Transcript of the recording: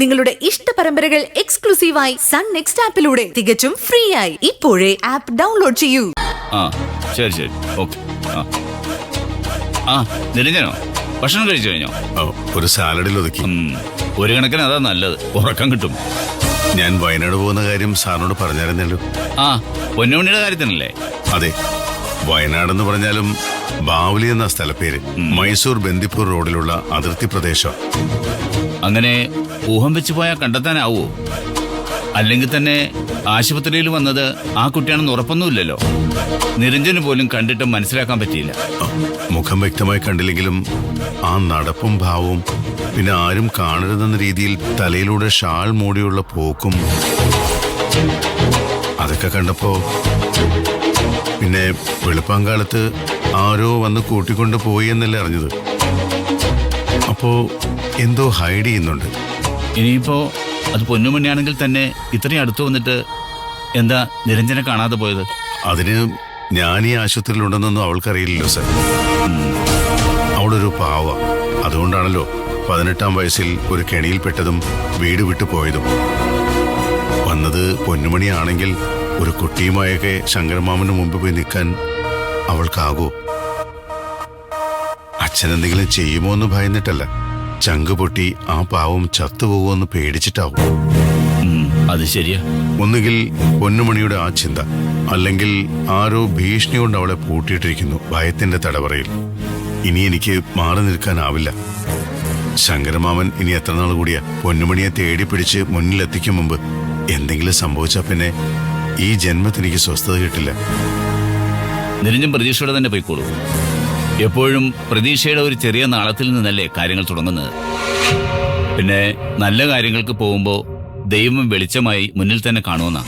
നിങ്ങളുടെ ഇഷ്ട പരമ്പരകൾ എക്സ്ക്ലൂസീവായി സൺ നെക്സ്റ്റ് ആപ്പിലൂടെ തികച്ചും ഫ്രീ ആയി ഇപ്പോഴേ ആപ്പ് ഡൗൺലോഡ് ചെയ്യൂ. ശരി ഓക്കെ. നിരഞ്ജനോ, ഭക്ഷണം കഴിച്ചു കഴിഞ്ഞോ? ഒരു സാലഡിൽ ഒതുക്കി. ഒരു കണക്കിന് അതാ നല്ലത്, ഉറക്കം കിട്ടും. ഞാൻ വയനാട് പോകുന്ന കാര്യം സാറിനോട് പറഞ്ഞായിരുന്നല്ലോ. പൊന്നുമണിയുടെ കാര്യത്തിനല്ലേ? അതെ, വയനാടെന്ന് പറഞ്ഞാലും ബാവലി എന്ന സ്ഥലപ്പേര് മൈസൂർ ബന്ദിപ്പൂർ റോഡിലുള്ള അതിർത്തി പ്രദേശം. അങ്ങനെ ഊഹം വെച്ച് പോയാൽ കണ്ടെത്താനാവോ? അല്ലെങ്കിൽ തന്നെ ആശുപത്രിയിൽ വന്നത് ആ കുട്ടിയാണെന്ന് ഉറപ്പൊന്നുമില്ലല്ലോ. നിരഞ്ജന് പോലും കണ്ടിട്ട് മനസ്സിലാക്കാൻ പറ്റിയില്ല. മുഖം വ്യക്തമായി കണ്ടില്ലെങ്കിലും ആ നടപ്പും ഭാവവും, പിന്നെ ആരും കാണരുതെന്ന രീതിയിൽ തലയിലൂടെ ഷാൾ മൂടിയുള്ള പോക്കും, അതൊക്കെ കണ്ടപ്പോ പിന്നെ വെളുപ്പാങ്കാലത്ത് ആരോ വന്ന് കൂട്ടിക്കൊണ്ട് പോയി എന്നല്ലേ അറിഞ്ഞത്. അപ്പോ എന്തോ ഹൈഡ് ചെയ്യുന്നുണ്ട്. ഇനിയിപ്പോ അത് പൊന്നുമണിയാണെങ്കിൽ തന്നെ ഇത്രയും അടുത്ത് വന്നിട്ട് എന്താ നിരഞ്ജനെ കാണാതെ പോയത്? അതിന് ഞാൻ ഈ ആശുപത്രിയിലുണ്ടെന്നൊന്നും അവൾക്കറിയില്ലല്ലോ സർ. അവളൊരു പാവ. അതുകൊണ്ടാണല്ലോ 18-ാം വയസ്സിൽ ഒരു കെണിയിൽപ്പെട്ടതും വീട് വിട്ടു പോയതും. വന്നത് പൊന്നുമണിയാണെങ്കിൽ ഒരു കുട്ടിയുമായൊക്കെ ശങ്കരമാമന് മുമ്പ് പോയി നിൽക്കാൻ അവൾക്കാകൂ? അച്ഛനെന്തെങ്കിലും ചെയ്യുമോ എന്ന് ഭയന്നിട്ടല്ല, ചങ്ക് പൊട്ടി ആ പാവം ചത്തുപോകുമെന്ന് പേടിച്ചിട്ടാവും. അത് ശരിയാ. ഒന്നുകിൽ പൊന്നുമണിയുടെ ആ ചിന്ത, അല്ലെങ്കിൽ ആരോ ഭീഷണി കൊണ്ട് അവളെ പൂട്ടിയിട്ടിരിക്കുന്നു ഭയത്തിന്റെ തടവറയിൽ. ഇനി എനിക്ക് മാറി നിൽക്കാനാവില്ല. ശങ്കരമാമൻ ഇനി എത്ര നാൾ കൂടിയാ പൊന്നുമണിയെ തേടി പിടിച്ച് മുന്നിലെത്തിക്കും മുമ്പ് എന്തെങ്കിലും സംഭവിച്ചാൽ പിന്നെ ഈ ജന്മത്തിനെനിക്ക് സ്വസ്ഥത കിട്ടില്ല. നിരഞ്ജൻ പ്രതീക്ഷയോടെ തന്നെ പോയിക്കോളൂ. എപ്പോഴും പ്രതീക്ഷയുടെ ഒരു ചെറിയ നാളത്തിൽ നിന്നല്ലേ കാര്യങ്ങൾ തുടങ്ങുന്നത്. പിന്നെ നല്ല കാര്യങ്ങൾക്ക് പോകുമ്പോൾ ദൈവം വെളിച്ചമായി മുന്നിൽ തന്നെ കാണുമെന്നാ.